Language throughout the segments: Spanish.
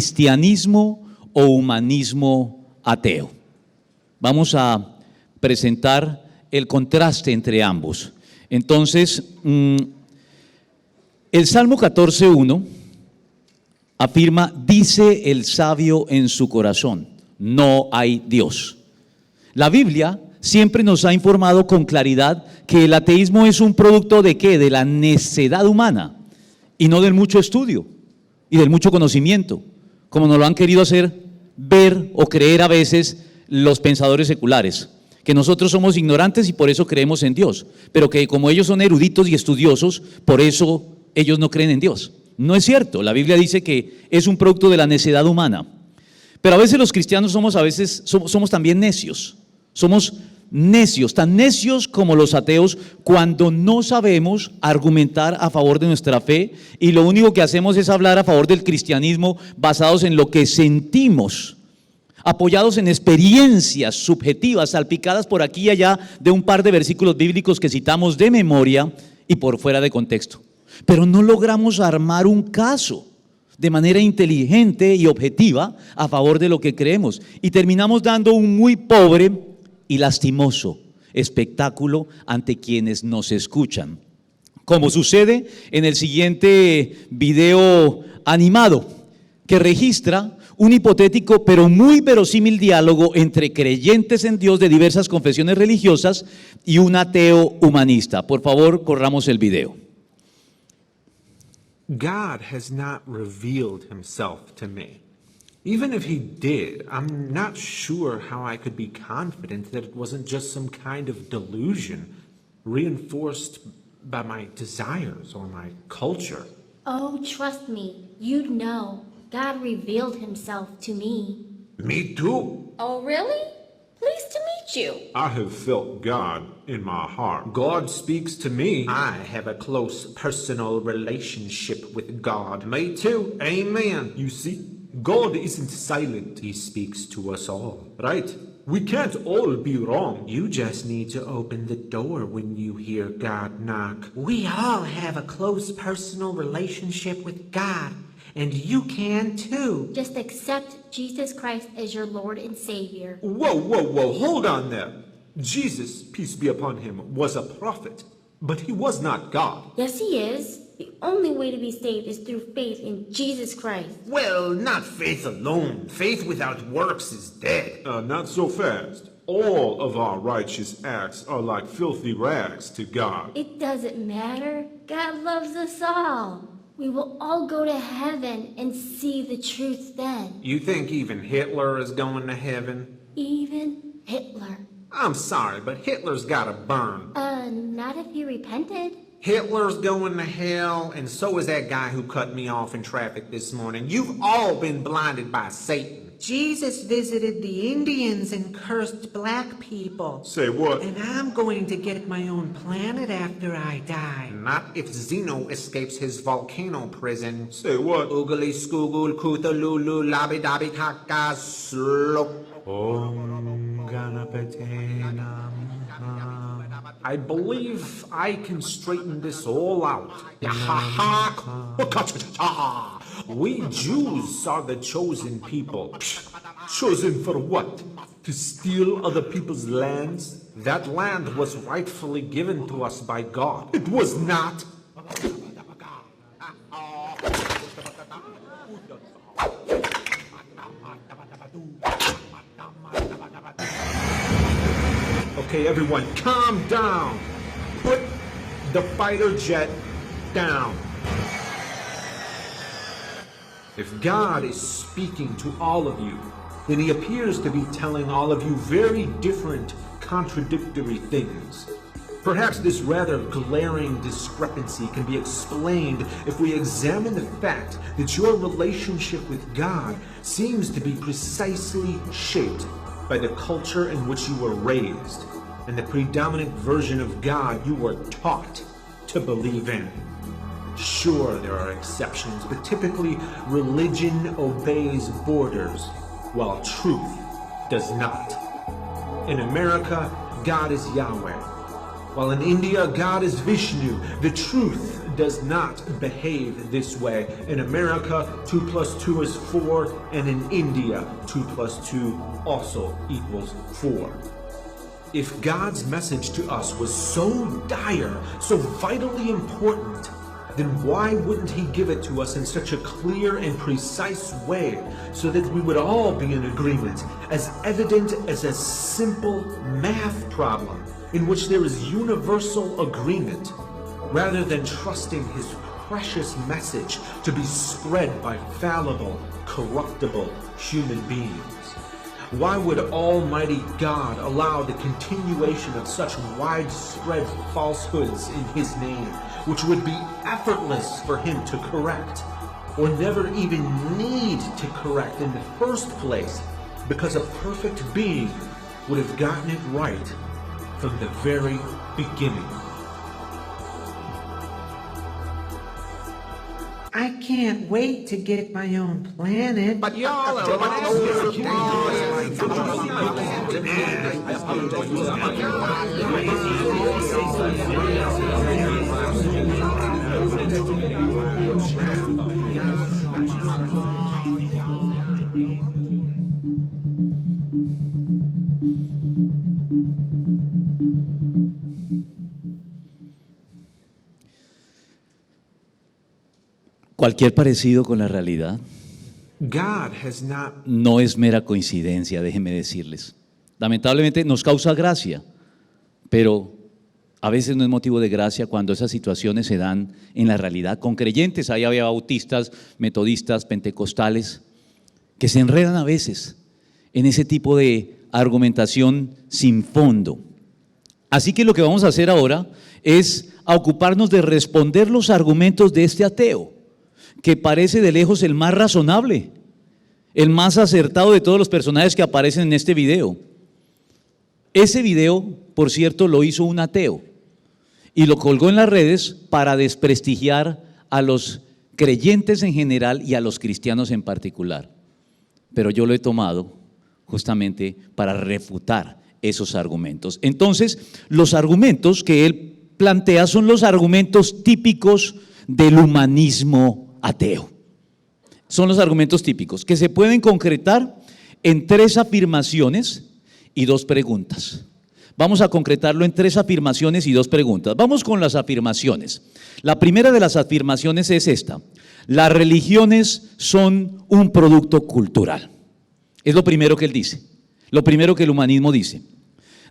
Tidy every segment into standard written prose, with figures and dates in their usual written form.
cristianismo o humanismo ateo. Vamos a presentar el contraste entre ambos. Entonces, el Salmo 14:1 afirma: dice el sabio en su corazón, no hay Dios. La Biblia siempre nos ha informado con claridad que el ateísmo es un producto ¿de qué? De la necedad humana y no del mucho estudio y del mucho conocimiento, como nos lo han querido hacer ver o creer a veces los pensadores seculares, que nosotros somos ignorantes y por eso creemos en Dios, pero que como ellos son eruditos y estudiosos, por eso ellos no creen en Dios. No es cierto, la Biblia dice que es un producto de la necedad humana, pero a veces los cristianos somos también necios, somos necios, tan necios como los ateos, cuando no sabemos argumentar a favor de nuestra fe y lo único que hacemos es hablar a favor del cristianismo basados en lo que sentimos, apoyados en experiencias subjetivas, salpicadas por aquí y allá de un par de versículos bíblicos que citamos de memoria y por fuera de contexto. Pero no logramos armar un caso de manera inteligente y objetiva a favor de lo que creemos y terminamos dando un muy pobre y lastimoso espectáculo ante quienes nos escuchan, como sucede en el siguiente video animado, que registra un hipotético pero muy verosímil diálogo entre creyentes en Dios de diversas confesiones religiosas y un ateo humanista. Por favor, corramos el video. God has not revealed himself to me. Even if he did, I'm not sure how I could be confident that it wasn't just some kind of delusion reinforced by my desires or my culture. Oh, trust me, you'd know. God revealed himself to me. Me too. Oh, really? Pleased to meet you. I have felt God in my heart. God speaks to me. I have a close personal relationship with God. Me too. Amen. You see, God isn't silent. He speaks to us all, right? We can't all be wrong. You just need to open the door when you hear God knock. We all have a close personal relationship with God, and you can too. Just accept Jesus Christ as your Lord and Savior. Whoa, whoa, whoa, hold on there. Jesus, peace be upon him, was a prophet, but he was not God. Yes, he is. The only way to be saved is through faith in Jesus Christ. Well, not faith alone. Faith without works is dead. Not so fast. All of our righteous acts are like filthy rags to God. It doesn't matter. God loves us all. We will all go to heaven and see the truth then. You think even Hitler is going to heaven? Even Hitler. I'm sorry, but Hitler's gotta burn. Not if he repented. Hitler's going to hell, and so is that guy who cut me off in traffic this morning. You've all been blinded by Satan. Jesus visited the Indians and cursed black people. Say what? And I'm going to get my own planet after I die. Not if Zeno escapes his volcano prison. Say what? Oogly skoogul kootalulu labby dabby kaka slop. Om Ganapate I believe I can straighten this all out. We Jews are the chosen people. Chosen for what? To steal other people's lands? That land was rightfully given to us by God. It was not. Okay, everyone, calm down. Put the fighter jet down. If God is speaking to all of you, then he appears to be telling all of you very different, contradictory things. Perhaps this rather glaring discrepancy can be explained if we examine the fact that your relationship with God seems to be precisely shaped by the culture in which you were raised and the predominant version of God you were taught to believe in. Sure, there are exceptions, but typically religion obeys borders, while truth does not. In America, God is Yahweh, while in India, God is Vishnu. The truth does not behave this way. In America, 2 plus 2 is 4, and in India, 2 plus 2 also equals 4. If God's message to us was so dire, so vitally important, then why wouldn't He give it to us in such a clear and precise way so that we would all be in agreement, as evident as a simple math problem in which there is universal agreement, rather than trusting His precious message to be spread by fallible, corruptible human beings? Why would Almighty God allow the continuation of such widespread falsehoods in His name, which would be effortless for Him to correct, or never even need to correct in the first place, because a perfect being would have gotten it right from the very beginning? I can't wait to get my own planet. But y'all are Cualquier parecido con la realidad God has not no es mera coincidencia, déjenme decirles. Lamentablemente nos causa gracia, pero a veces no es motivo de gracia cuando esas situaciones se dan en la realidad con creyentes. Ahí había bautistas, metodistas, pentecostales, que se enredan a veces en ese tipo de argumentación sin fondo. Así que lo que vamos a hacer ahora es a ocuparnos de responder los argumentos de este ateo, que parece de lejos el más razonable, el más acertado de todos los personajes que aparecen en este video. Ese video, por cierto, lo hizo un ateo y lo colgó en las redes para desprestigiar a los creyentes en general y a los cristianos en particular. Pero yo lo he tomado justamente para refutar esos argumentos. Entonces, los argumentos que él plantea son los argumentos típicos del humanismo ateo. Son los argumentos típicos que se pueden concretar en 3 afirmaciones y 2 preguntas. Vamos a concretarlo en 3 afirmaciones y 2 preguntas. Vamos con las afirmaciones. La primera de las afirmaciones es esta: las religiones son un producto cultural. Es lo primero que él dice, lo primero que el humanismo dice.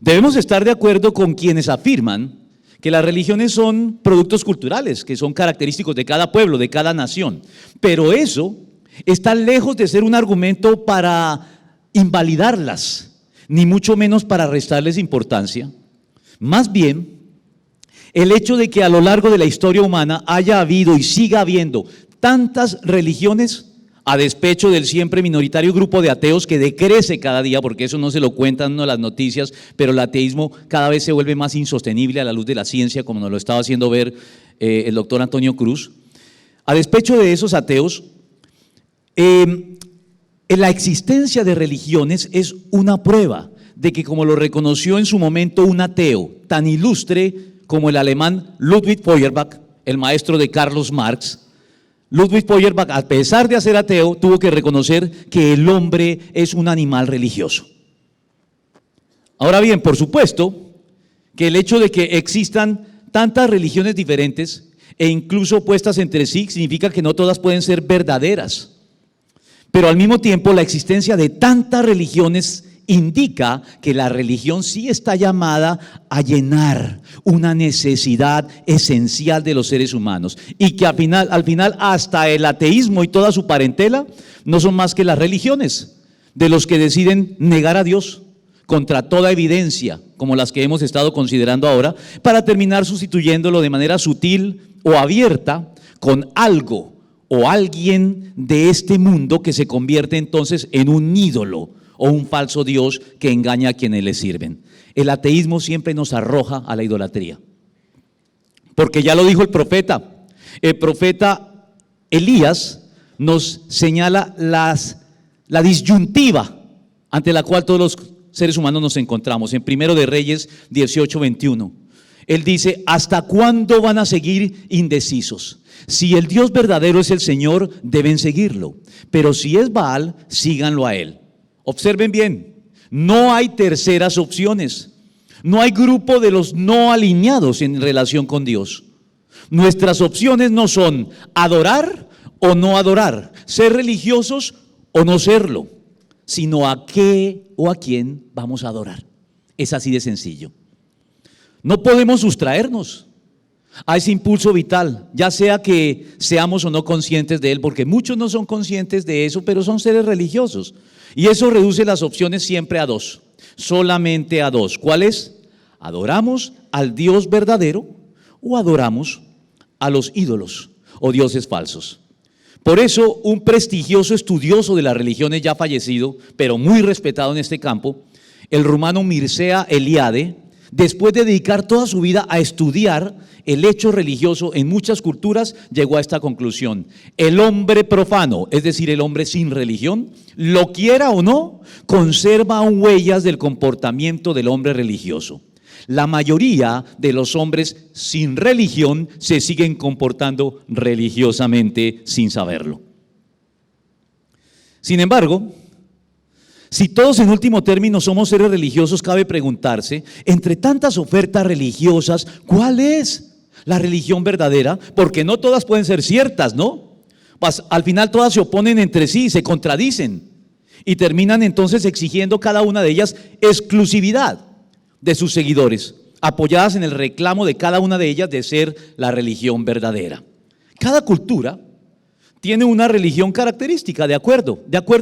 Debemos estar de acuerdo con quienes afirman que las religiones son productos culturales, que son característicos de cada pueblo, de cada nación. Pero eso está lejos de ser un argumento para invalidarlas, ni mucho menos para restarles importancia. Más bien, el hecho de que a lo largo de la historia humana haya habido y siga habiendo tantas religiones, a despecho del siempre minoritario grupo de ateos que decrece cada día, porque eso no se lo cuentan las noticias, pero el ateísmo cada vez se vuelve más insostenible a la luz de la ciencia, como nos lo estaba haciendo ver el doctor Antonio Cruz. A despecho de esos ateos, la existencia de religiones es una prueba de que, como lo reconoció en su momento un ateo tan ilustre como el alemán Ludwig Feuerbach, el maestro de Carlos Marx, Ludwig Feuerbach, a pesar de ser ateo, tuvo que reconocer que el hombre es un animal religioso. Ahora bien, por supuesto que el hecho de que existan tantas religiones diferentes e incluso opuestas entre sí significa que no todas pueden ser verdaderas. Pero al mismo tiempo, la existencia de tantas religiones indica que la religión sí está llamada a llenar una necesidad esencial de los seres humanos, y que al final hasta el ateísmo y toda su parentela no son más que las religiones de los que deciden negar a Dios contra toda evidencia, como las que hemos estado considerando ahora, para terminar sustituyéndolo de manera sutil o abierta con algo o alguien de este mundo que se convierte entonces en un ídolo o un falso Dios que engaña a quienes le sirven. El ateísmo siempre nos arroja a la idolatría, porque ya lo dijo el profeta Elías nos señala la disyuntiva ante la cual todos los seres humanos nos encontramos, en 1 de Reyes 18:21. Él dice, ¿hasta cuándo van a seguir indecisos? Si el Dios verdadero es el Señor, deben seguirlo. Pero si es Baal, síganlo a él. Observen bien, no hay terceras opciones. No hay grupo de los no alineados en relación con Dios. Nuestras opciones no son adorar o no adorar, ser religiosos o no serlo, sino a qué o a quién vamos a adorar. Es así de sencillo. No podemos sustraernos a ese impulso vital, ya sea que seamos o no conscientes de él, porque muchos no son conscientes de eso, pero son seres religiosos. Y eso reduce las opciones siempre a dos, solamente a dos. ¿Cuáles? ¿Adoramos al Dios verdadero o adoramos a los ídolos o dioses falsos? Por eso, un prestigioso estudioso de las religiones ya fallecido, pero muy respetado en este campo, el rumano Mircea Eliade, después de dedicar toda su vida a estudiar el hecho religioso en muchas culturas, llegó a esta conclusión: el hombre profano, es decir, el hombre sin religión, lo quiera o no, conserva aún huellas del comportamiento del hombre religioso. La mayoría de los hombres sin religión se siguen comportando religiosamente sin saberlo. Sin embargo, si todos en último término somos seres religiosos, cabe preguntarse, entre tantas ofertas religiosas, ¿cuál es la religión verdadera? Porque no todas pueden ser ciertas, ¿no? Al final todas se oponen entre sí, se contradicen y terminan entonces exigiendo cada una de ellas exclusividad de sus seguidores, apoyadas en el reclamo de cada una de ellas de ser la religión verdadera. Cada cultura tiene una religión característica, de acuerdo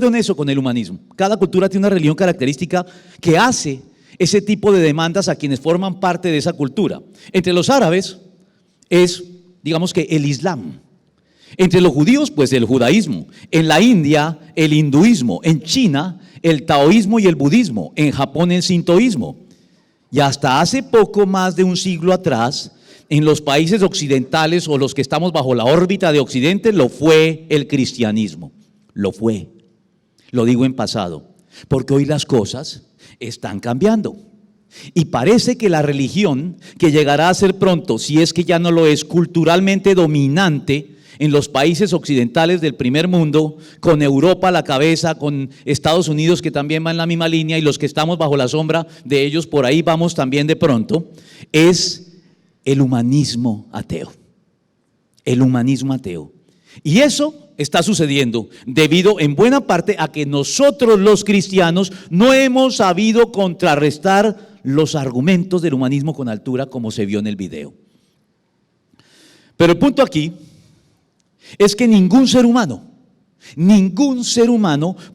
en eso con el humanismo. Cada cultura tiene una religión característica que hace ese tipo de demandas a quienes forman parte de esa cultura. Entre los árabes es, digamos que el Islam. Entre los judíos, pues el judaísmo. En la India, el hinduismo. En China, el taoísmo y el budismo. En Japón, el sintoísmo. Y hasta hace poco más de un siglo atrás, en los países occidentales o los que estamos bajo la órbita de Occidente, lo fue el cristianismo. Lo fue. Lo digo en pasado, porque hoy las cosas están cambiando. Y parece que la religión, que llegará a ser pronto, si es que ya no lo es, culturalmente dominante en los países occidentales del primer mundo, con Europa a la cabeza, con Estados Unidos que también va en la misma línea y los que estamos bajo la sombra de ellos, por ahí vamos también de pronto, es el humanismo ateo. El humanismo ateo. Y eso está sucediendo debido en buena parte a que nosotros los cristianos no hemos sabido contrarrestar los argumentos del humanismo con altura como se vio en el video. Pero el punto aquí es que ningún ser humano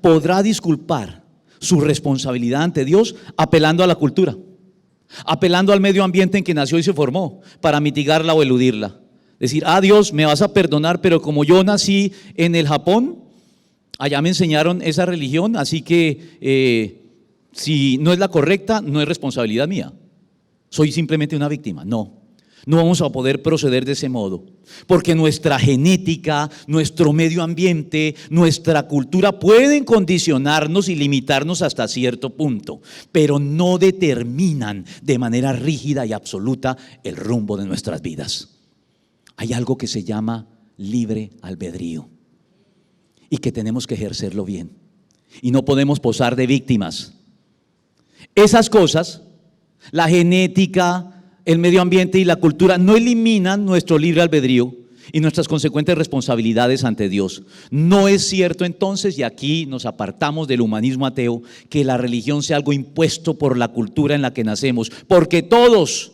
podrá disculpar su responsabilidad ante Dios apelando a la cultura, apelando al medio ambiente en que nació y se formó para mitigarla o eludirla. Decir, Dios, me vas a perdonar, pero como yo nací en el Japón, allá me enseñaron esa religión, así que si no es la correcta, no es responsabilidad mía. Soy simplemente una víctima. No vamos a poder proceder de ese modo, porque nuestra genética, nuestro medio ambiente, nuestra cultura pueden condicionarnos y limitarnos hasta cierto punto, pero no determinan de manera rígida y absoluta el rumbo de nuestras vidas. Hay algo que se llama libre albedrío y que tenemos que ejercerlo bien y no podemos posar de víctimas. Esas cosas, la genética, el medio ambiente y la cultura, no eliminan nuestro libre albedrío y nuestras consecuentes responsabilidades ante Dios. No es cierto entonces, y aquí nos apartamos del humanismo ateo, que la religión sea algo impuesto por la cultura en la que nacemos, porque todos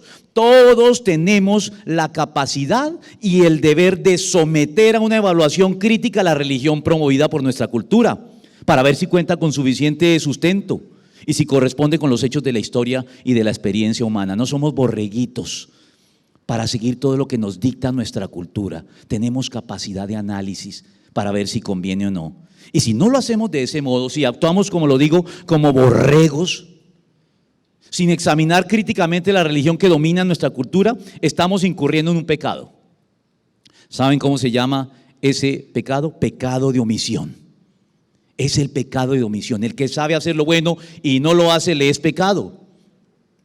tenemos la capacidad y el deber de someter a una evaluación crítica la religión promovida por nuestra cultura, para ver si cuenta con suficiente sustento y si corresponde con los hechos de la historia y de la experiencia humana. No somos borreguitos para seguir todo lo que nos dicta nuestra cultura. Tenemos capacidad de análisis para ver si conviene o no. Y si no lo hacemos de ese modo, si actuamos, como lo digo, como borregos, sin examinar críticamente la religión que domina nuestra cultura, estamos incurriendo en un pecado. ¿Saben cómo se llama ese pecado? Pecado de omisión. Es el pecado de omisión. El que sabe hacer lo bueno y no lo hace, le es pecado.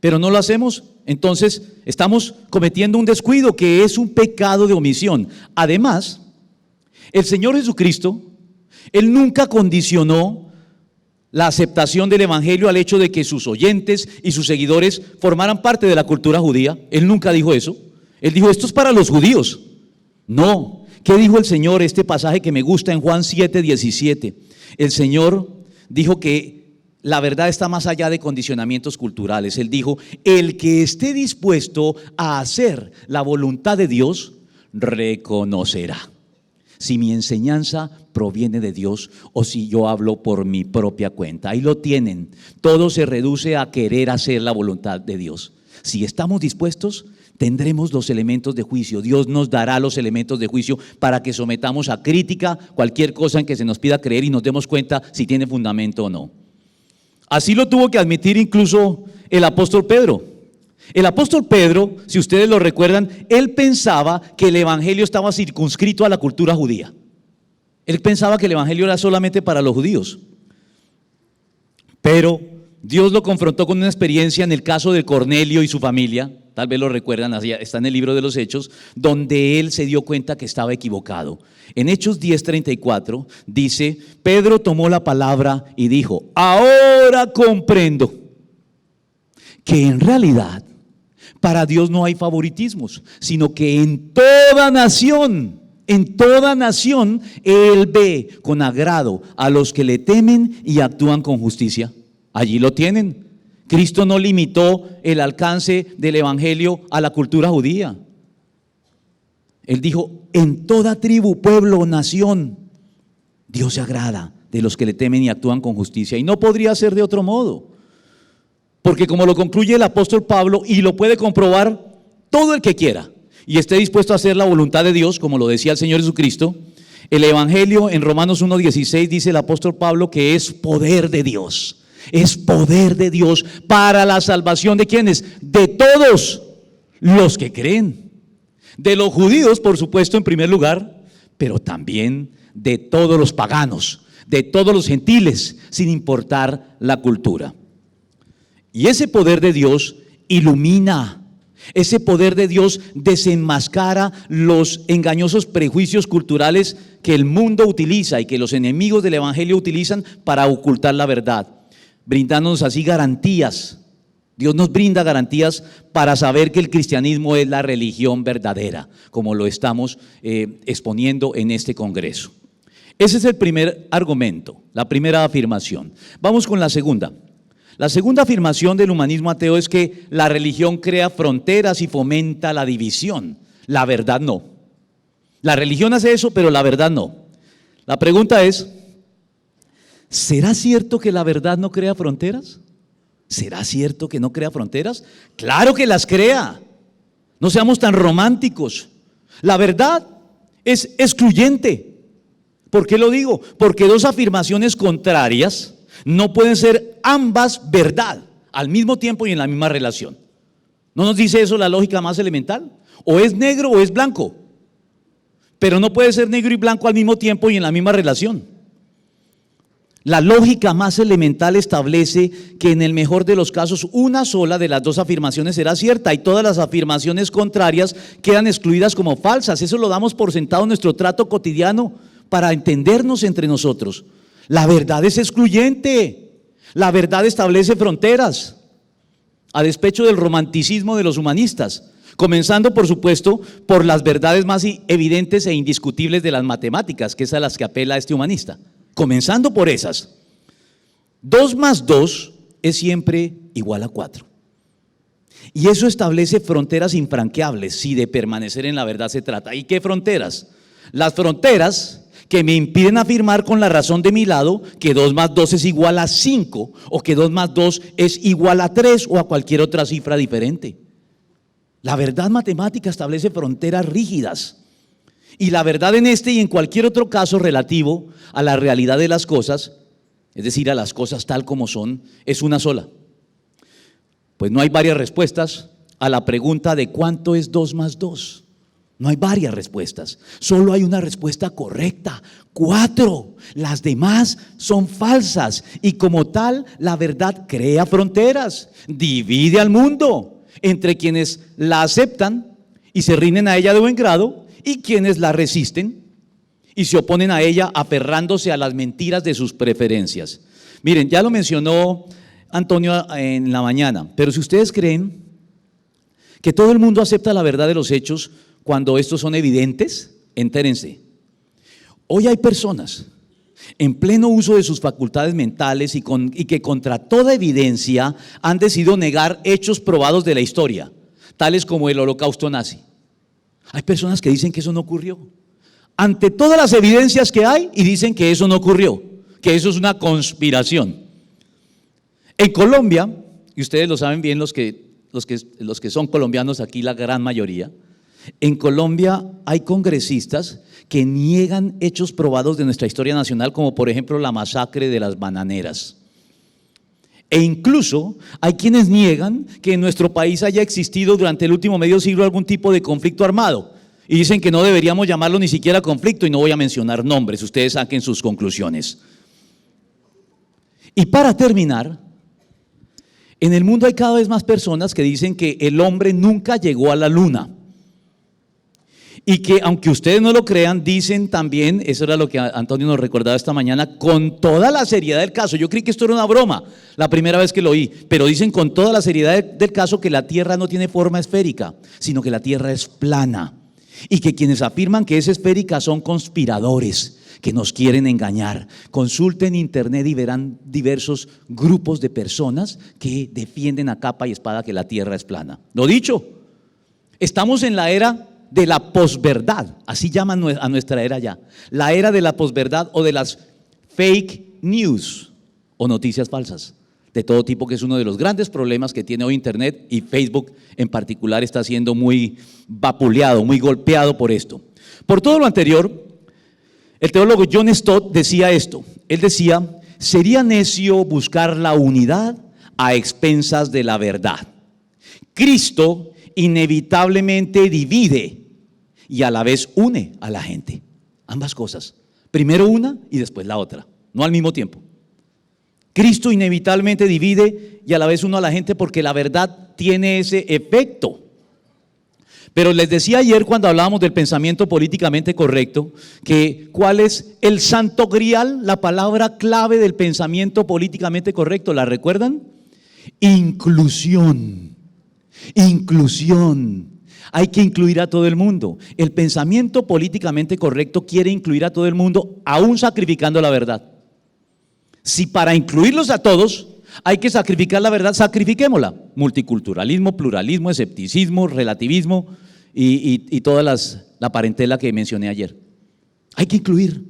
pero no lo hacemos, entonces estamos cometiendo un descuido que es un pecado de omisión. Además, el Señor Jesucristo, Él nunca condicionó la aceptación del Evangelio al hecho de que sus oyentes y sus seguidores formaran parte de la cultura judía. Él nunca dijo eso. Él dijo, esto es para los judíos. No. ¿Qué dijo el Señor? Este pasaje que me gusta en Juan 7:17. El Señor dijo que la verdad está más allá de condicionamientos culturales. Él dijo, el que esté dispuesto a hacer la voluntad de Dios, reconocerá si mi enseñanza proviene de Dios o si yo hablo por mi propia cuenta. Ahí lo tienen. Todo se reduce a querer hacer la voluntad de Dios. Si estamos dispuestos, tendremos los elementos de juicio. Dios nos dará los elementos de juicio para que sometamos a crítica cualquier cosa en que se nos pida creer y nos demos cuenta si tiene fundamento o no. Así lo tuvo que admitir incluso el apóstol Pedro. El apóstol Pedro, si ustedes lo recuerdan, él pensaba que el evangelio estaba circunscrito a la cultura judía. Él pensaba que el evangelio era solamente para los judíos. Pero Dios lo confrontó con una experiencia en el caso de Cornelio y su familia. Tal vez lo recuerdan, está en el libro de los Hechos, donde él se dio cuenta que estaba equivocado. En Hechos 10:34 dice, Pedro tomó la palabra y dijo, ahora comprendo que en realidad para Dios no hay favoritismos, sino que en toda nación, Él ve con agrado a los que le temen y actúan con justicia. Allí lo tienen. Cristo no limitó el alcance del evangelio a la cultura judía. Él dijo, en toda tribu, pueblo, nación, Dios se agrada de los que le temen y actúan con justicia. Y no podría ser de otro modo. Porque como lo concluye el apóstol Pablo, y lo puede comprobar todo el que quiera, y esté dispuesto a hacer la voluntad de Dios, como lo decía el Señor Jesucristo, el evangelio en Romanos 1:16 dice el apóstol Pablo que es poder de Dios. Es poder de Dios para la salvación de ¿quiénes? De todos los que creen. De los judíos, por supuesto, en primer lugar, pero también de todos los paganos, de todos los gentiles, sin importar la cultura. Y ese poder de Dios ilumina, ese poder de Dios desenmascara los engañosos prejuicios culturales que el mundo utiliza y que los enemigos del evangelio utilizan para ocultar la verdad, brindándonos así garantías. Dios nos brinda garantías para saber que el cristianismo es la religión verdadera, como lo estamos exponiendo en este congreso. Ese es el primer argumento, la primera afirmación. Vamos con la segunda. La segunda afirmación del humanismo ateo es que la religión crea fronteras y fomenta la división. La verdad no. La religión hace eso, pero la verdad no. La pregunta es, ¿será cierto que la verdad no crea fronteras? ¿Será cierto que no crea fronteras? Claro que las crea. No seamos tan románticos. La verdad es excluyente. ¿Por qué lo digo? Porque dos afirmaciones contrarias no pueden ser ambas verdad al mismo tiempo y en la misma relación. ¿No nos dice eso la lógica más elemental? O es negro o es blanco. Pero no puede ser negro y blanco al mismo tiempo y en la misma relación. La lógica más elemental establece que en el mejor de los casos una sola de las dos afirmaciones será cierta y todas las afirmaciones contrarias quedan excluidas como falsas. Eso lo damos por sentado en nuestro trato cotidiano para entendernos entre nosotros. La verdad es excluyente, la verdad establece fronteras, a despecho del romanticismo de los humanistas, comenzando por supuesto por las verdades más evidentes e indiscutibles de las matemáticas, que es a las que apela este humanista. Comenzando por esas, 2 más 2 es siempre igual a 4. Y eso establece fronteras infranqueables si de permanecer en la verdad se trata. ¿Y qué fronteras? Las fronteras que me impiden afirmar con la razón de mi lado que 2 más 2 es igual a 5 o que 2 más 2 es igual a 3 o a cualquier otra cifra diferente. La verdad matemática establece fronteras rígidas. Y la verdad en este y en cualquier otro caso relativo a la realidad de las cosas, es decir, a las cosas tal como son, es una sola. Pues no hay varias respuestas a la pregunta de cuánto es 2 más 2. No hay varias respuestas, solo hay una respuesta correcta, 4. Las demás son falsas y como tal la verdad crea fronteras, divide al mundo entre quienes la aceptan y se rinden a ella de buen grado y quienes la resisten y se oponen a ella aferrándose a las mentiras de sus preferencias. Miren, ya lo mencionó Antonio en la mañana, pero si ustedes creen que todo el mundo acepta la verdad de los hechos cuando estos son evidentes, entérense. Hoy hay personas en pleno uso de sus facultades mentales y que contra toda evidencia han decidido negar hechos probados de la historia, tales como el Holocausto nazi. Hay personas que dicen que eso no ocurrió, ante todas las evidencias que hay, y dicen que eso no ocurrió, que eso es una conspiración. En Colombia, y ustedes lo saben bien los que son colombianos aquí, la gran mayoría, en Colombia hay congresistas que niegan hechos probados de nuestra historia nacional, como por ejemplo la masacre de las bananeras. E incluso hay quienes niegan que en nuestro país haya existido durante el último medio siglo algún tipo de conflicto armado. Y dicen que no deberíamos llamarlo ni siquiera conflicto, y no voy a mencionar nombres, ustedes saquen sus conclusiones. Y para terminar, en el mundo hay cada vez más personas que dicen que el hombre nunca llegó a la luna. Y que aunque ustedes no lo crean, dicen también, eso era lo que Antonio nos recordaba esta mañana, con toda la seriedad del caso. Yo creí que esto era una broma la primera vez que lo oí, pero dicen con toda la seriedad del caso que la Tierra no tiene forma esférica, sino que la Tierra es plana. Y que quienes afirman que es esférica son conspiradores que nos quieren engañar. Consulten internet y verán diversos grupos de personas que defienden a capa y espada que la Tierra es plana. Lo dicho, estamos en la era de la posverdad, así llaman a nuestra era ya, la era de la posverdad o de las fake news o noticias falsas de todo tipo, que es uno de los grandes problemas que tiene hoy internet, y Facebook en particular está siendo muy vapuleado, muy golpeado por esto. Por todo lo anterior, el teólogo John Stott decía esto, él decía: sería necio buscar la unidad a expensas de la verdad. Cristo inevitablemente divide y a la vez une a la gente. Ambas cosas, primero una y después la otra, no al mismo tiempo. Cristo inevitablemente divide y a la vez une a la gente porque la verdad tiene ese efecto. Pero les decía ayer cuando hablábamos del pensamiento políticamente correcto, que ¿cuál es el santo grial, la palabra clave del pensamiento políticamente correcto? ¿La recuerdan? Inclusión. Inclusión. Hay que incluir a todo el mundo. El pensamiento políticamente correcto quiere incluir a todo el mundo, aún sacrificando la verdad. Si para incluirlos a todos hay que sacrificar la verdad, sacrifiquémosla. Multiculturalismo, pluralismo, escepticismo, relativismo y toda la parentela que mencioné ayer. Hay que incluir,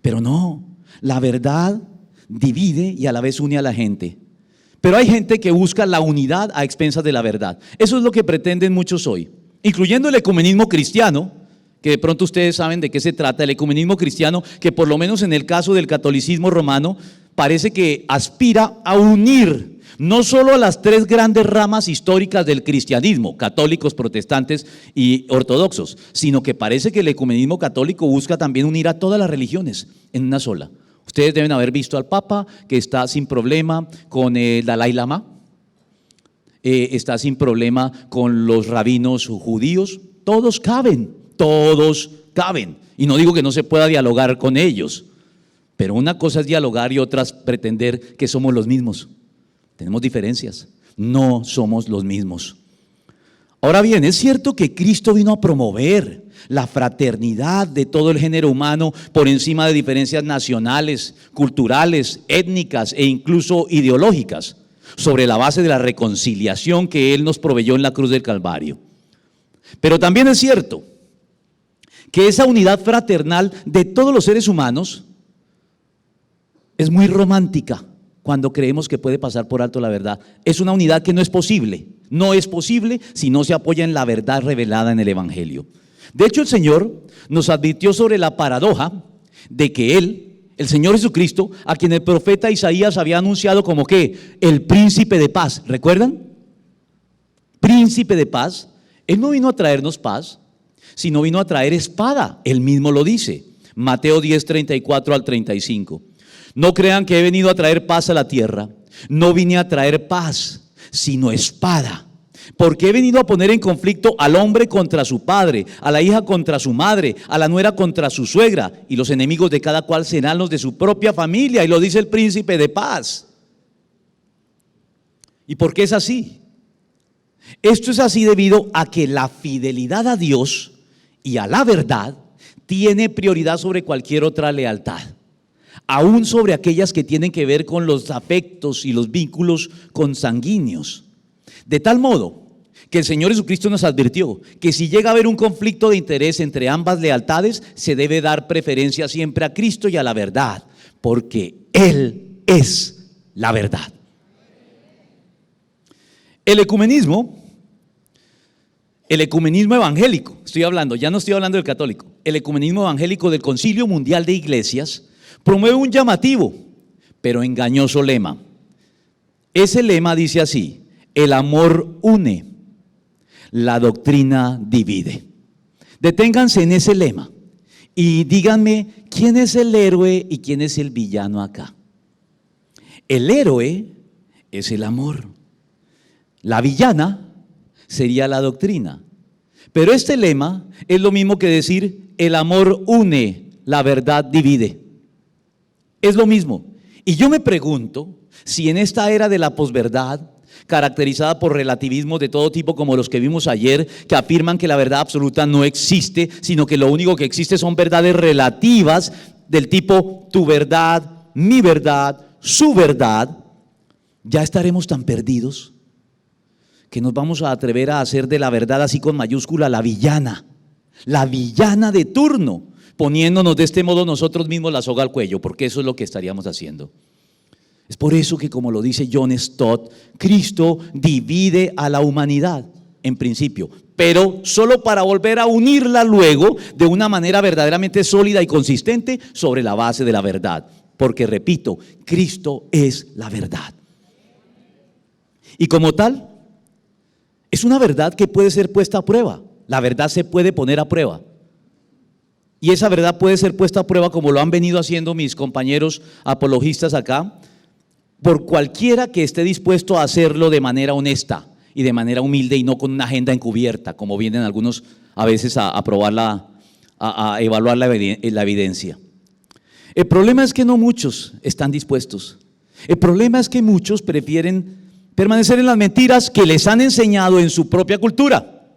pero no, la verdad divide y a la vez une a la gente. Pero hay gente que busca la unidad a expensas de la verdad. Eso es lo que pretenden muchos hoy, incluyendo el ecumenismo cristiano, que de pronto ustedes saben de qué se trata. El ecumenismo cristiano, que por lo menos en el caso del catolicismo romano, parece que aspira a unir no solo a las tres grandes ramas históricas del cristianismo, católicos, protestantes y ortodoxos, sino que parece que el ecumenismo católico busca también unir a todas las religiones en una sola. Ustedes deben haber visto al Papa, que está sin problema con el Dalai Lama, está sin problema con los rabinos judíos. Todos caben, y no digo que no se pueda dialogar con ellos, pero una cosa es dialogar y otra es pretender que somos los mismos. Tenemos diferencias, no somos los mismos. Ahora bien, es cierto que Cristo vino a promover la fraternidad de todo el género humano por encima de diferencias nacionales, culturales, étnicas e incluso ideológicas, sobre la base de la reconciliación que Él nos proveyó en la cruz del Calvario. Pero también es cierto que esa unidad fraternal de todos los seres humanos es muy romántica cuando creemos que puede pasar por alto la verdad. Es una unidad que no es posible si no se apoya en la verdad revelada en el Evangelio. De hecho, el Señor nos advirtió sobre la paradoja de que Él, el Señor Jesucristo, a quien el profeta Isaías había anunciado como que el príncipe de paz, ¿recuerdan? Príncipe de paz. Él no vino a traernos paz, sino vino a traer espada. Él mismo lo dice. Mateo 10, 34 al 35. No crean que he venido a traer paz a la tierra. No vine a traer paz, sino espada. Porque he venido a poner en conflicto al hombre contra su padre, a la hija contra su madre, a la nuera contra su suegra, y los enemigos de cada cual serán los de su propia familia. Y lo dice el príncipe de paz. ¿Y por qué es así? Esto es así debido a que la fidelidad a Dios y a la verdad tiene prioridad sobre cualquier otra lealtad, aún sobre aquellas que tienen que ver con los afectos y los vínculos consanguíneos. De tal modo que el Señor Jesucristo nos advirtió que si llega a haber un conflicto de interés entre ambas lealtades, se debe dar preferencia siempre a Cristo y a la verdad, porque Él es la verdad. El ecumenismo evangélico, estoy hablando, ya no estoy hablando del católico, el ecumenismo evangélico del Concilio Mundial de Iglesias promueve un llamativo, pero engañoso lema. Ese lema dice así: el amor une, la doctrina divide. Deténganse en ese lema y díganme quién es el héroe y quién es el villano acá. El héroe es el amor. La villana sería la doctrina. Pero este lema es lo mismo que decir el amor une, la verdad divide. Es lo mismo. Y yo me pregunto si en esta era de la posverdad, caracterizada por relativismos de todo tipo como los que vimos ayer, que afirman que la verdad absoluta no existe, sino que lo único que existe son verdades relativas del tipo tu verdad, mi verdad, su verdad, ya estaremos tan perdidos que nos vamos a atrever a hacer de la verdad, así con mayúscula, la villana de turno, poniéndonos de este modo nosotros mismos la soga al cuello, porque eso es lo que estaríamos haciendo. Es por eso que, como lo dice John Stott, Cristo divide a la humanidad en principio, pero solo para volver a unirla luego de una manera verdaderamente sólida y consistente sobre la base de la verdad, porque repito, Cristo es la verdad. Y como tal, es una verdad que puede ser puesta a prueba. La verdad se puede poner a prueba. Y esa verdad puede ser puesta a prueba, como lo han venido haciendo mis compañeros apologistas acá, por cualquiera que esté dispuesto a hacerlo de manera honesta y de manera humilde y no con una agenda encubierta, como vienen algunos a veces a probarla, a evaluar la evidencia. El problema es que no muchos están dispuestos. El problema es que muchos prefieren permanecer en las mentiras que les han enseñado en su propia cultura,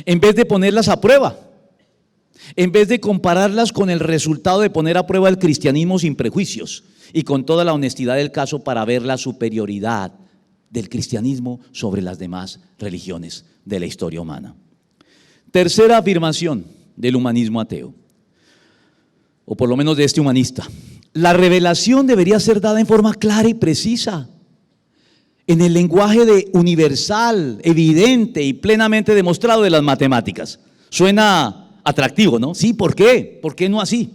en vez de ponerlas a prueba, en vez de compararlas con el resultado de poner a prueba el cristianismo sin prejuicios y con toda la honestidad del caso para ver la superioridad del cristianismo sobre las demás religiones de la historia humana. Tercera afirmación del humanismo ateo, o por lo menos de este humanista: la revelación debería ser dada en forma clara y precisa, en el lenguaje universal, evidente y plenamente demostrado de las matemáticas. Suena atractivo, ¿no? Sí, ¿por qué? ¿Por qué no así?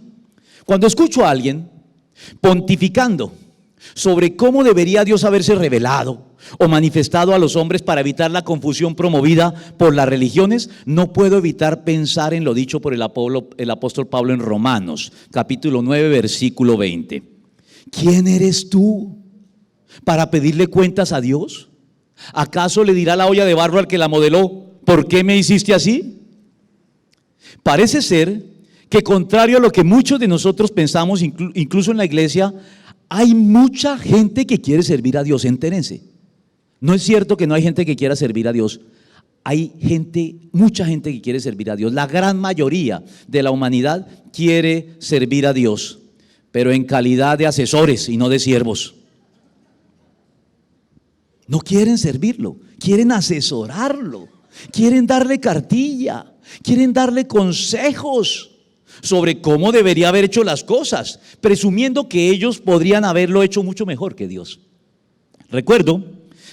Cuando escucho a alguien pontificando sobre cómo debería Dios haberse revelado o manifestado a los hombres para evitar la confusión promovida por las religiones, no puedo evitar pensar en lo dicho por el apóstol Pablo en Romanos, capítulo 9, versículo 20. ¿Quién eres tú para pedirle cuentas a Dios? ¿Acaso le dirá la olla de barro al que la modeló: ¿por qué me hiciste así? Parece ser que, contrario a lo que muchos de nosotros pensamos, incluso en la iglesia, hay mucha gente que quiere servir a Dios. Entérense, no es cierto que no hay gente que quiera servir a Dios. Hay gente, mucha gente que quiere servir a Dios. La gran mayoría de la humanidad quiere servir a Dios, pero en calidad de asesores y no de siervos. No quieren servirlo, quieren asesorarlo, quieren darle cartilla, quieren darle consejos sobre cómo debería haber hecho las cosas, presumiendo que ellos podrían haberlo hecho mucho mejor que Dios. Recuerdo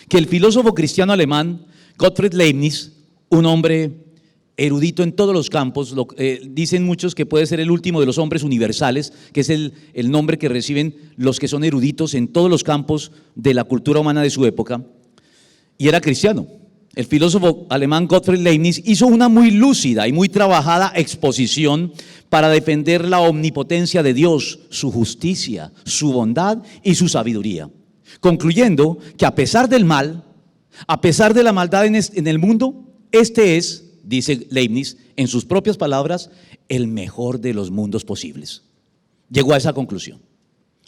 que el filósofo cristiano alemán Gottfried Leibniz, un hombre erudito en todos los campos, dicen muchos que puede ser el último de los hombres universales, que es el nombre que reciben los que son eruditos en todos los campos de la cultura humana de su época, y era cristiano. el filósofo alemán Gottfried Leibniz hizo una muy lúcida y muy trabajada exposición para defender la omnipotencia de Dios, su justicia, su bondad y su sabiduría, concluyendo que a pesar del mal, a pesar de la maldad en el mundo, este es, dice Leibniz, en sus propias palabras, el mejor de los mundos posibles. Llegó a esa conclusión.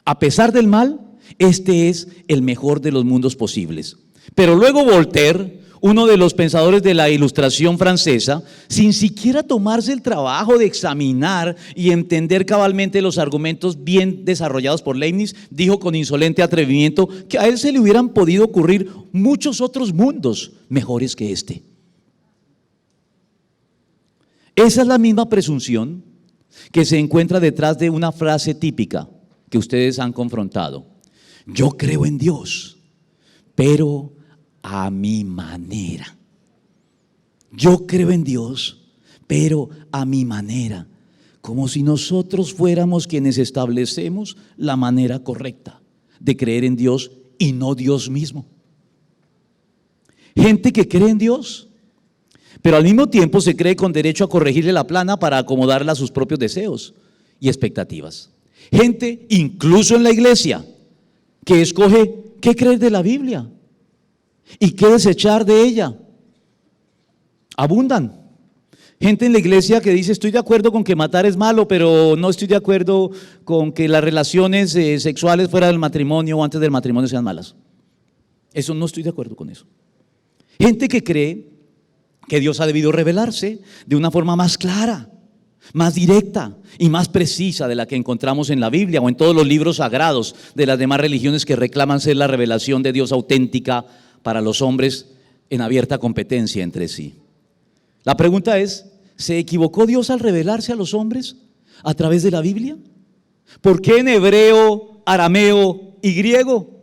A pesar del mal, este es el mejor de los mundos posibles. Pero luego Voltaire, uno de los pensadores de la Ilustración francesa, sin siquiera tomarse el trabajo de examinar y entender cabalmente los argumentos bien desarrollados por Leibniz, dijo con insolente atrevimiento que a él se le hubieran podido ocurrir muchos otros mundos mejores que este. Esa es la misma presunción que se encuentra detrás de una frase típica que ustedes han confrontado. Yo creo en Dios, pero a mi manera. Yo creo en Dios, pero a mi manera. Como si nosotros fuéramos quienes establecemos la manera correcta de creer en Dios y no Dios mismo. Gente que cree en Dios, pero al mismo tiempo se cree con derecho a corregirle la plana para acomodarla a sus propios deseos y expectativas. Gente, incluso en la iglesia, que escoge qué creer de la Biblia y qué desechar de ella. Abundan. Gente en la iglesia que dice, estoy de acuerdo con que matar es malo, pero no estoy de acuerdo con que las relaciones sexuales fuera del matrimonio o antes del matrimonio sean malas. Eso no estoy de acuerdo con eso. Gente que cree que Dios ha debido revelarse de una forma más clara, más directa y más precisa de la que encontramos en la Biblia o en todos los libros sagrados de las demás religiones que reclaman ser la revelación de Dios auténtica para los hombres en abierta competencia entre sí. La pregunta es, ¿se equivocó Dios al revelarse a los hombres a través de la Biblia? ¿Por qué en hebreo, arameo y griego?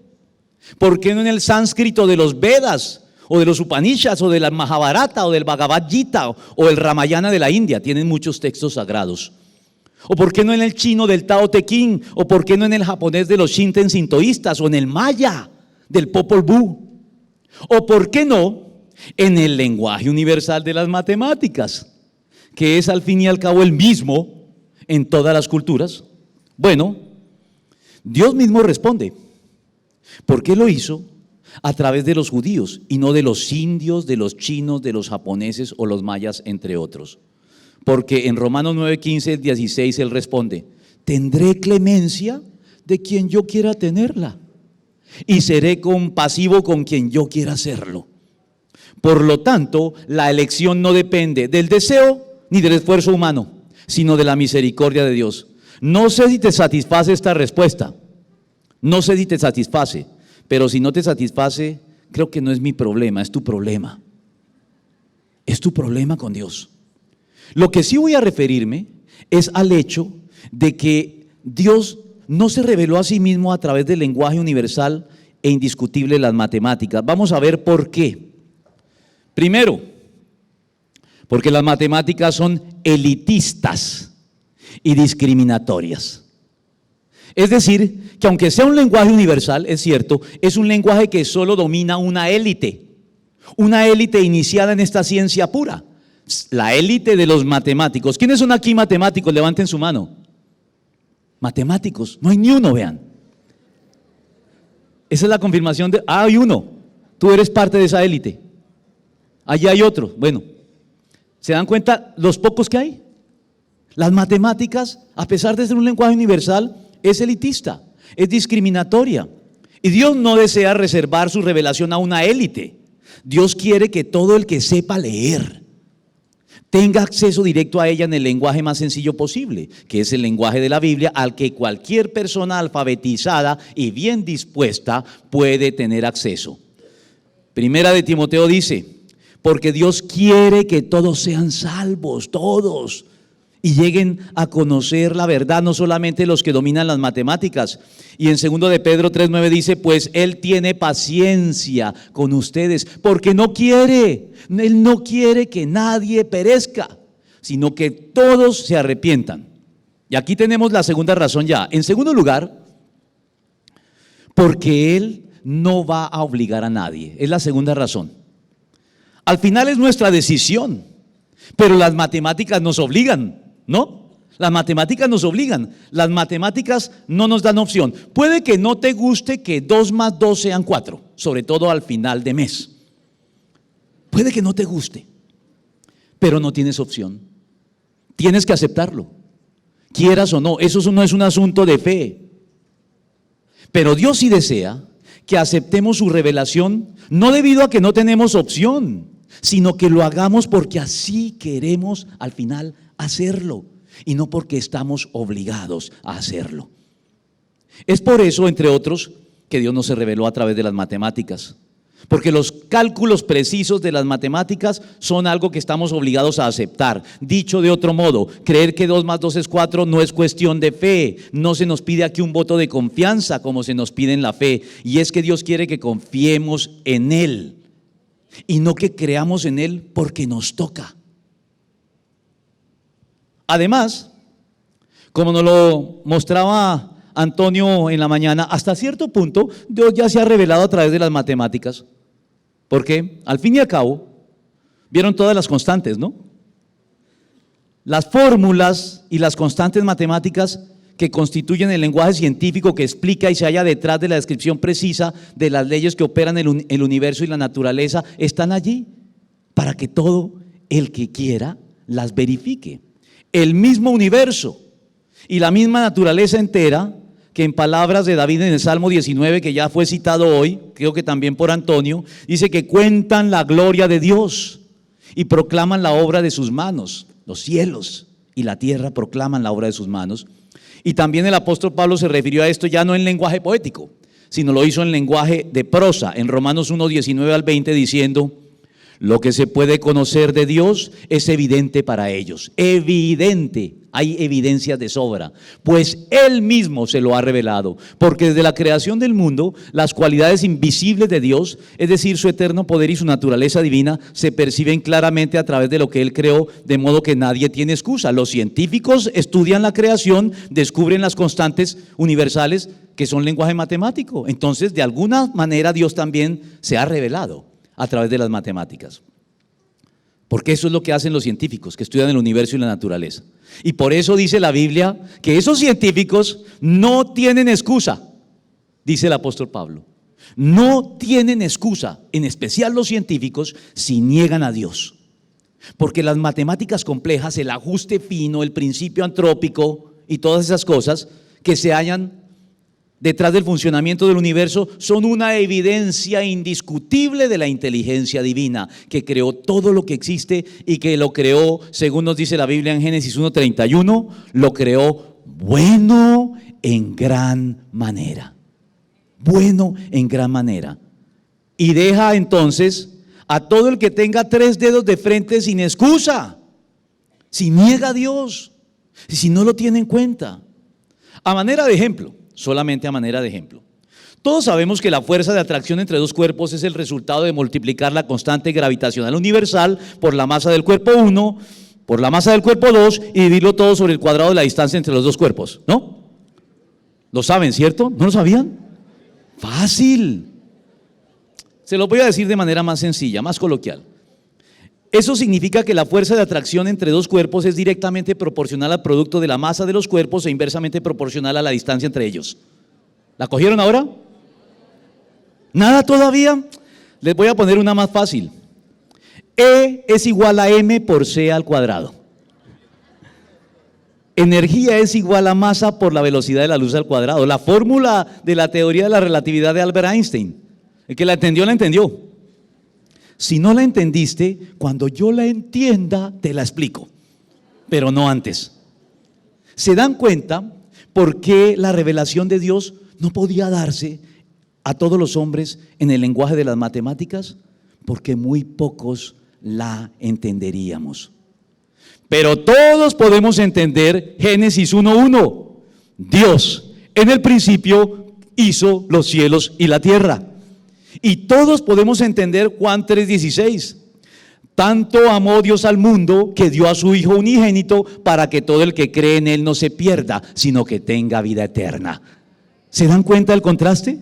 ¿Por qué no en el sánscrito de los Vedas o de los Upanishads o de la Mahabharata o del Bhagavad Gita o el Ramayana de la India? Tienen muchos textos sagrados. ¿O por qué no en el chino del Tao Te Ching? ¿O por qué no en el japonés de los Shinten sintoístas o en el maya del Popol Vuh? ¿O por qué no en el lenguaje universal de las matemáticas, que es al fin y al cabo el mismo en todas las culturas? Bueno, Dios mismo responde. ¿Por qué lo hizo a través de los judíos y no de los indios, de los chinos, de los japoneses o los mayas, entre otros? Porque en Romanos 9:15, 16 él responde, tendré clemencia de quien yo quiera tenerla y seré compasivo con quien yo quiera serlo. Por lo tanto, la elección no depende del deseo ni del esfuerzo humano, sino de la misericordia de Dios. No sé si te satisface esta respuesta, no sé si te satisface, pero si no te satisface, creo que no es mi problema, es tu problema. Es tu problema con Dios. Lo que sí voy a referirme es al hecho de que Dios no se reveló a sí mismo a través del lenguaje universal e indiscutible de las matemáticas. Vamos a ver por qué. Primero, porque las matemáticas son elitistas y discriminatorias. Es decir, que aunque sea un lenguaje universal, es cierto, es un lenguaje que solo domina una élite iniciada en esta ciencia pura, la élite de los matemáticos. ¿Quiénes son aquí matemáticos? Levanten su mano. Matemáticos, no hay ni uno, vean. Esa es la confirmación de, hay uno, tú eres parte de esa élite. Allí hay otro. Bueno, ¿se dan cuenta los pocos que hay? Las matemáticas, a pesar de ser un lenguaje universal, es elitista, es discriminatoria. Y Dios no desea reservar su revelación a una élite. Dios quiere que todo el que sepa leer tenga acceso directo a ella en el lenguaje más sencillo posible, que es el lenguaje de la Biblia, al que cualquier persona alfabetizada y bien dispuesta puede tener acceso. Primera de Timoteo dice, porque Dios quiere que todos sean salvos, todos, y lleguen a conocer la verdad, no solamente los que dominan las matemáticas. Y en 2 de Pedro 3:9 dice, pues Él tiene paciencia con ustedes, porque Él no quiere que nadie perezca, sino que todos se arrepientan. Y aquí tenemos la segunda razón ya. En segundo lugar, porque Él no va a obligar a nadie. Es la segunda razón. Al final es nuestra decisión, pero las matemáticas nos obligan, ¿no? Las matemáticas nos obligan, las matemáticas no nos dan opción. Puede que no te guste que 2 más 2 sean 4, sobre todo al final de mes. Puede que no te guste, pero no tienes opción. Tienes que aceptarlo, quieras o no. Eso no es un asunto de fe. Pero Dios sí desea que aceptemos su revelación, no debido a que no tenemos opción, sino que lo hagamos porque así queremos al final hacerlo y no porque estamos obligados a hacerlo. Es por eso, entre otros, que Dios nos se reveló a través de las matemáticas, porque los cálculos precisos de las matemáticas son algo que estamos obligados a aceptar. Dicho de otro modo, creer que 2 más 2 es 4 no es cuestión de fe. No se nos pide aquí un voto de confianza como se nos pide en la fe, y es que Dios quiere que confiemos en Él y no que creamos en Él porque nos toca. Además, como nos lo mostraba Antonio en la mañana, hasta cierto punto Dios ya se ha revelado a través de las matemáticas, porque al fin y al cabo vieron todas las constantes, ¿no? Las fórmulas y las constantes matemáticas que constituyen el lenguaje científico que explica y se halla detrás de la descripción precisa de las leyes que operan el universo y la naturaleza, están allí para que todo el que quiera las verifique. El mismo universo y la misma naturaleza entera, que en palabras de David en el Salmo 19, que ya fue citado hoy, creo que también por Antonio, dice que cuentan la gloria de Dios y proclaman la obra de sus manos. Los cielos y la tierra proclaman la obra de sus manos. Y también el apóstol Pablo se refirió a esto ya no en lenguaje poético, sino lo hizo en lenguaje de prosa, en Romanos 1, 19 al 20, diciendo: lo que se puede conocer de Dios es evidente para ellos. Evidente, hay evidencias de sobra, pues Él mismo se lo ha revelado. Porque desde la creación del mundo, las cualidades invisibles de Dios, es decir, su eterno poder y su naturaleza divina, se perciben claramente a través de lo que Él creó, de modo que nadie tiene excusa. Los científicos estudian la creación, descubren las constantes universales que son lenguaje matemático. Entonces, de alguna manera, Dios también se ha revelado a través de las matemáticas, porque eso es lo que hacen los científicos que estudian el universo y la naturaleza. Y por eso dice la Biblia que esos científicos no tienen excusa, dice el apóstol Pablo. No tienen excusa, en especial los científicos, si niegan a Dios, porque las matemáticas complejas, el ajuste fino, el principio antrópico y todas esas cosas que se hallan detrás del funcionamiento del universo son una evidencia indiscutible de la inteligencia divina que creó todo lo que existe y que lo creó, según nos dice la Biblia en Génesis 1:31, lo creó bueno en gran manera. Bueno en gran manera. Y deja entonces a todo el que tenga 3 dedos de frente sin excusa, si niega a Dios, si no lo tiene en cuenta. A manera de ejemplo, solamente a manera de ejemplo, todos sabemos que la fuerza de atracción entre 2 cuerpos es el resultado de multiplicar la constante gravitacional universal por la masa del cuerpo 1, por la masa del cuerpo 2 y dividirlo todo sobre el cuadrado de la distancia entre los 2 cuerpos, ¿no? ¿Lo saben, cierto? ¿No lo sabían? Fácil. Se lo voy a decir de manera más sencilla, más coloquial. Eso significa que la fuerza de atracción entre 2 cuerpos es directamente proporcional al producto de la masa de los cuerpos e inversamente proporcional a la distancia entre ellos. ¿La cogieron ahora? ¿Nada todavía? Les voy a poner una más fácil. E es igual a m por c al cuadrado. Energía es igual a masa por la velocidad de la luz al cuadrado. La fórmula de la teoría de la relatividad de Albert Einstein. El que la entendió, la entendió. Si no la entendiste, cuando yo la entienda, te la explico, pero no antes. ¿Se dan cuenta por qué la revelación de Dios no podía darse a todos los hombres en el lenguaje de las matemáticas? Porque muy pocos la entenderíamos. Pero todos podemos entender Génesis 1:1. Dios en el principio hizo los cielos y la tierra. Y todos podemos entender Juan 3:16. Tanto amó Dios al mundo que dio a su Hijo unigénito para que todo el que cree en Él no se pierda, sino que tenga vida eterna. ¿Se dan cuenta del contraste?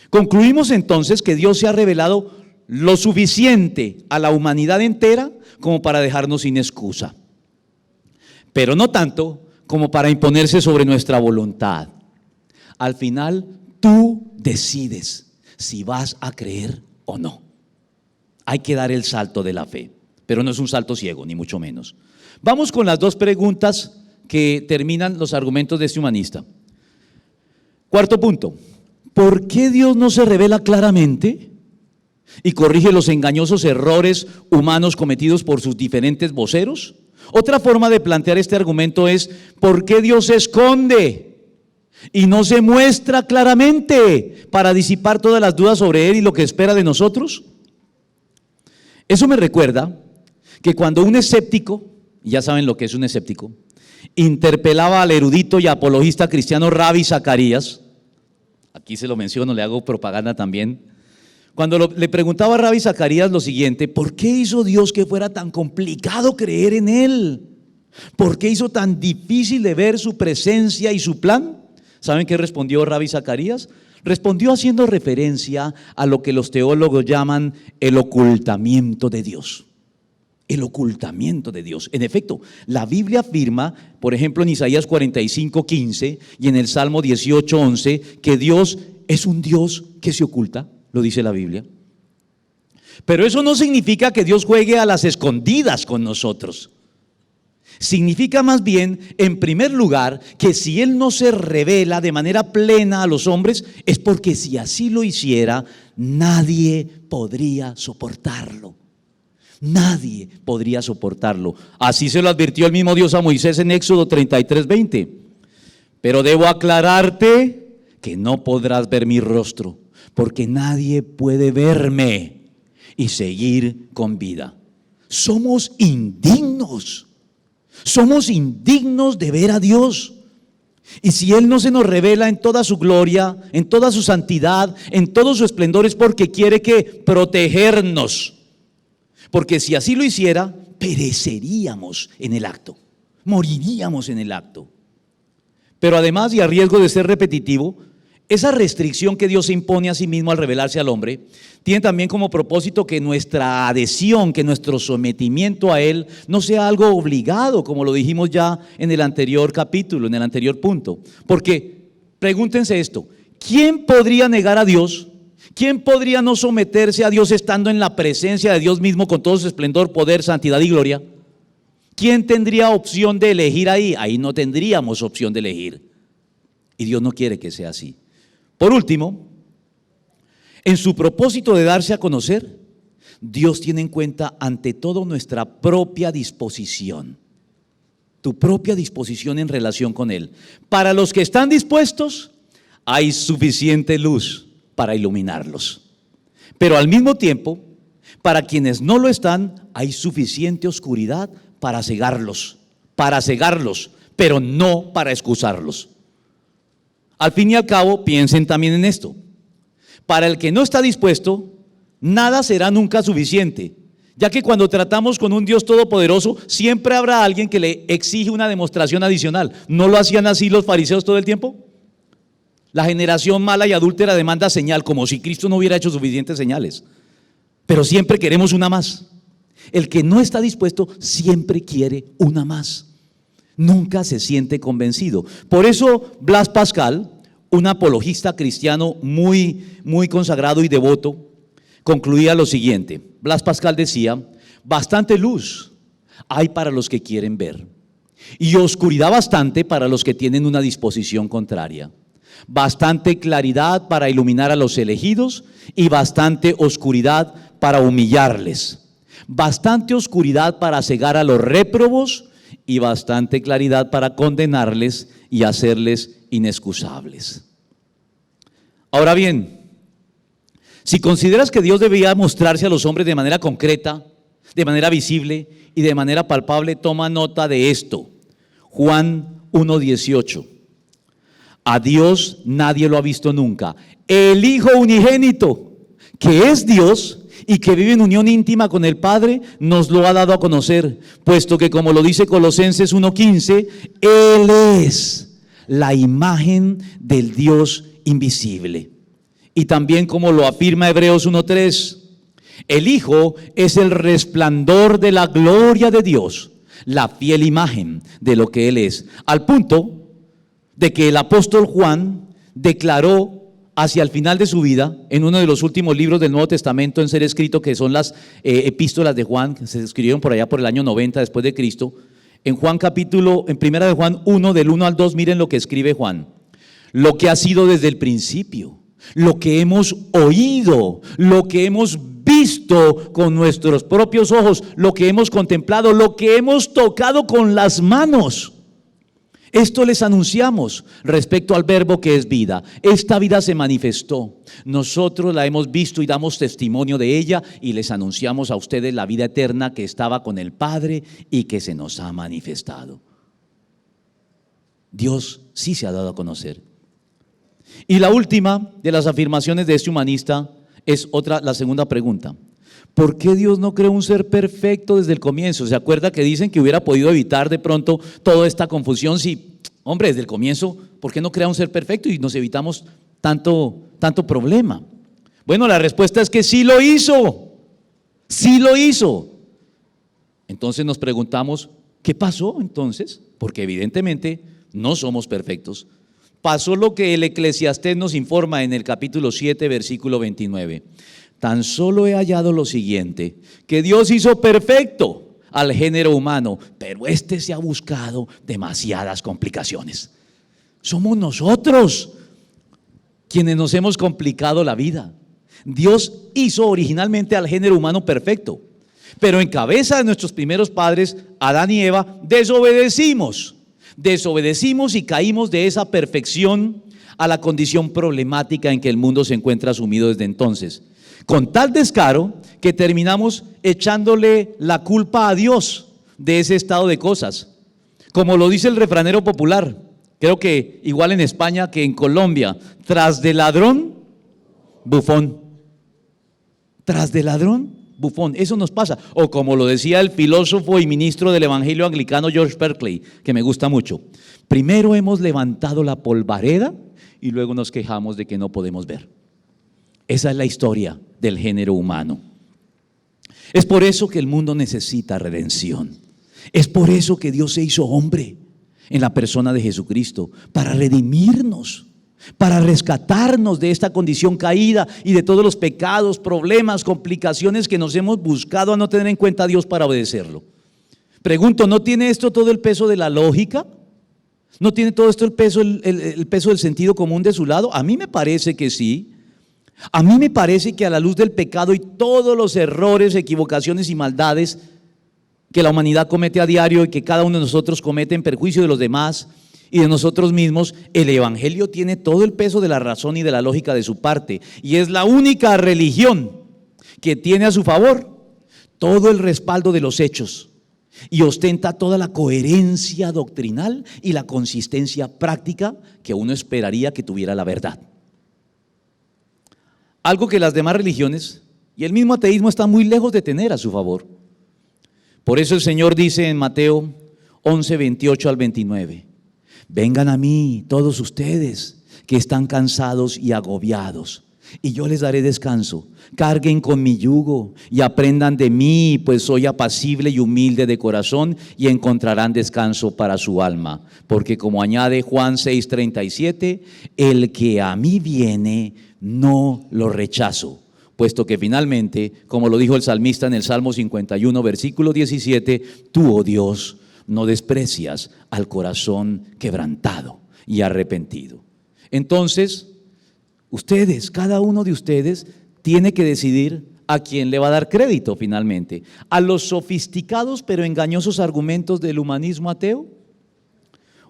Concluimos entonces que Dios se ha revelado lo suficiente a la humanidad entera como para dejarnos sin excusa, pero no tanto como para imponerse sobre nuestra voluntad. Al final, tú decides si vas a creer o no. Hay que dar el salto de la fe, pero no es un salto ciego, ni mucho menos. Vamos con las dos preguntas que terminan los argumentos de este humanista. Cuarto punto, ¿por qué Dios no se revela claramente y corrige los engañosos errores humanos cometidos por sus diferentes voceros? Otra forma de plantear este argumento es, ¿por qué Dios se esconde y no se muestra claramente para disipar todas las dudas sobre Él y lo que espera de nosotros? Eso me recuerda que cuando un escéptico, ya saben lo que es un escéptico, interpelaba al erudito y apologista cristiano Ravi Zacarías, aquí se lo menciono, le hago propaganda también, cuando le preguntaba a Ravi Zacarías lo siguiente: ¿por qué hizo Dios que fuera tan complicado creer en Él? ¿Por qué hizo tan difícil de ver su presencia y su plan? ¿Saben qué respondió Ravi Zacarías? Respondió haciendo referencia a lo que los teólogos llaman el ocultamiento de Dios. El ocultamiento de Dios. En efecto, la Biblia afirma, por ejemplo en Isaías 45:15 y en el Salmo 18:11, que Dios es un Dios que se oculta, lo dice la Biblia. Pero eso no significa que Dios juegue a las escondidas con nosotros. Significa más bien, en primer lugar, que si Él no se revela de manera plena a los hombres, es porque si así lo hiciera, nadie podría soportarlo. Nadie podría soportarlo. Así se lo advirtió el mismo Dios a Moisés en Éxodo 33:20. Pero debo aclararte que no podrás ver mi rostro, porque nadie puede verme y seguir con vida. Somos indignos de ver a Dios. Y si Él no se nos revela en toda su gloria, en toda su santidad, en todo su esplendor, es porque quiere que protegernos. Porque si así lo hiciera, pereceríamos en el acto, moriríamos en el acto. Pero además, y a riesgo de ser repetitivo, esa restricción que Dios se impone a sí mismo al revelarse al hombre, tiene también como propósito que nuestra adhesión, que nuestro sometimiento a Él no sea algo obligado, como lo dijimos ya en el anterior capítulo, en el anterior punto. Porque, pregúntense esto, ¿quién podría negar a Dios? ¿Quién podría no someterse a Dios estando en la presencia de Dios mismo con todo su esplendor, poder, santidad y gloria? ¿Quién tendría opción de elegir ahí? Ahí no tendríamos opción de elegir. Y Dios no quiere que sea así. Por último, en su propósito de darse a conocer, Dios tiene en cuenta ante todo nuestra propia disposición. Tu propia disposición en relación con Él. Para los que están dispuestos, hay suficiente luz para iluminarlos. Pero al mismo tiempo, para quienes no lo están, hay suficiente oscuridad para cegarlos, pero no para excusarlos. Al fin y al cabo, piensen también en esto. Para el que no está dispuesto, nada será nunca suficiente, ya que cuando tratamos con un Dios todopoderoso, siempre habrá alguien que le exige una demostración adicional. ¿No lo hacían así los fariseos todo el tiempo? La generación mala y adúltera demanda señal, como si Cristo no hubiera hecho suficientes señales. Pero siempre queremos una más. El que no está dispuesto siempre quiere una más. Nunca se siente convencido. Por eso Blas Pascal, un apologista cristiano muy consagrado y devoto, concluía lo siguiente. Blas Pascal decía: bastante luz hay para los que quieren ver, y oscuridad bastante para los que tienen una disposición contraria. Bastante claridad para iluminar a los elegidos y bastante oscuridad para humillarles. Bastante oscuridad para cegar a los réprobos y bastante claridad para condenarles y hacerles inexcusables. Ahora bien, si consideras que Dios debía mostrarse a los hombres de manera concreta, de manera visible y de manera palpable, toma nota de esto. Juan 1:18. A Dios nadie lo ha visto nunca. El Hijo unigénito, que es Dios y que vive en unión íntima con el Padre, nos lo ha dado a conocer, puesto que, como lo dice Colosenses 1:15, Él es la imagen del Dios invisible. Y también, como lo afirma Hebreos 1:3, El Hijo es el resplandor de la gloria de Dios, la fiel imagen de lo que Él es, al punto de que el apóstol Juan declaró hacia el final de su vida, en uno de los últimos libros del Nuevo Testamento en ser escrito, que son las epístolas de Juan, que se escribieron por allá por el año 90 después de Cristo, en primera de Juan 1, del 1 al 2, miren lo que escribe Juan: lo que ha sido desde el principio, lo que hemos oído, lo que hemos visto con nuestros propios ojos, lo que hemos contemplado, lo que hemos tocado con las manos. Esto les anunciamos respecto al verbo que es vida. Esta vida se manifestó. Nosotros la hemos visto y damos testimonio de ella, y les anunciamos a ustedes la vida eterna que estaba con el Padre y que se nos ha manifestado. Dios sí se ha dado a conocer. Y la última de las afirmaciones de este humanista es la segunda pregunta: ¿por qué Dios no creó un ser perfecto desde el comienzo? ¿Se acuerda que dicen que hubiera podido evitar de pronto toda esta confusión si, hombre, desde el comienzo, ¿por qué no crea un ser perfecto y nos evitamos tanto problema? Bueno, la respuesta es que sí lo hizo, sí lo hizo. Entonces nos preguntamos, ¿qué pasó entonces? Porque evidentemente no somos perfectos. Pasó lo que el Eclesiastés nos informa en el capítulo 7, versículo 29. Tan solo he hallado lo siguiente, que Dios hizo perfecto al género humano, pero este se ha buscado demasiadas complicaciones. Somos nosotros quienes nos hemos complicado la vida. Dios hizo originalmente al género humano perfecto, pero en cabeza de nuestros primeros padres, Adán y Eva, desobedecimos y caímos de esa perfección a la condición problemática en que el mundo se encuentra sumido desde entonces, con tal descaro que terminamos echándole la culpa a Dios de ese estado de cosas. Como lo dice el refranero popular, creo que igual en España que en Colombia: tras de ladrón, bufón. Tras de ladrón, bufón. Eso nos pasa. O como lo decía el filósofo y ministro del Evangelio anglicano George Berkeley, que me gusta mucho: primero hemos levantado la polvareda y luego nos quejamos de que no podemos ver. Esa es la historia del género humano. Es por eso que el mundo necesita redención. Es por eso que Dios se hizo hombre en la persona de Jesucristo, para redimirnos, para rescatarnos de esta condición caída y de todos los pecados, problemas, complicaciones que nos hemos buscado a no tener en cuenta a Dios para obedecerlo. Pregunto, ¿no tiene esto todo el peso de la lógica? ¿No tiene todo esto el peso del sentido común de su lado? A mí me parece que sí. A mí me parece que a la luz del pecado y todos los errores, equivocaciones y maldades que la humanidad comete a diario y que cada uno de nosotros comete en perjuicio de los demás y de nosotros mismos, el Evangelio tiene todo el peso de la razón y de la lógica de su parte, y es la única religión que tiene a su favor todo el respaldo de los hechos y ostenta toda la coherencia doctrinal y la consistencia práctica que uno esperaría que tuviera la verdad. Algo que las demás religiones y el mismo ateísmo están muy lejos de tener a su favor. Por eso el Señor dice en Mateo 11, 28 al 29: vengan a mí todos ustedes que están cansados y agobiados, y yo les daré descanso. Carguen con mi yugo y aprendan de mí, pues soy apacible y humilde de corazón, y encontrarán descanso para su alma. Porque como añade Juan 6:37, el que a mí viene no lo rechazo, puesto que finalmente, como lo dijo el salmista en el Salmo 51, versículo 17, tú, oh Dios, no desprecias al corazón quebrantado y arrepentido. Entonces, ustedes, cada uno de ustedes, tiene que decidir a quién le va a dar crédito finalmente: a los sofisticados pero engañosos argumentos del humanismo ateo,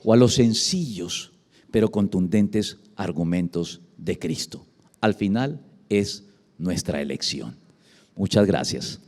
o a los sencillos pero contundentes argumentos de Cristo. Al final es nuestra elección. Muchas gracias.